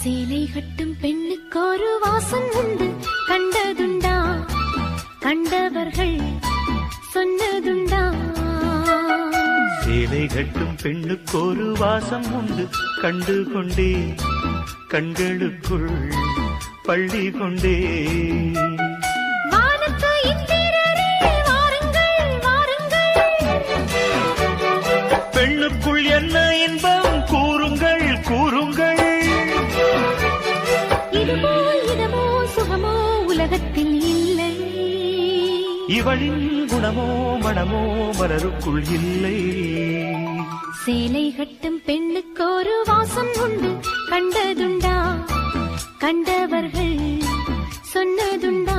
சேலை கட்டும் பெண்ணுக்கு ஒரு வாசம் உண்டு, கண்டதுண்டா? கண்டவர்கள் சொன்னதுண்டா? சேலை கட்டும் பெண்ணுக்கு ஒரு வாசம் உண்டு, கண்டு கொண்டே கண்களுக்குள் பள்ளி கொண்டே. பெண்ணுக்குள் என்ன இன்பம் கூறுங்கள் கூறுங்கள். இதமோ சுகமோ உலகத்தில் இல்லை, இவளின் குணமோ மனமோ மலருக்குள் இல்லை. சேலை கட்டும் பெண்ணுக்கு ஒரு வாசம் உண்டு, கண்டதுண்டா? கண்டவர்கள் சொன்னதுண்டா?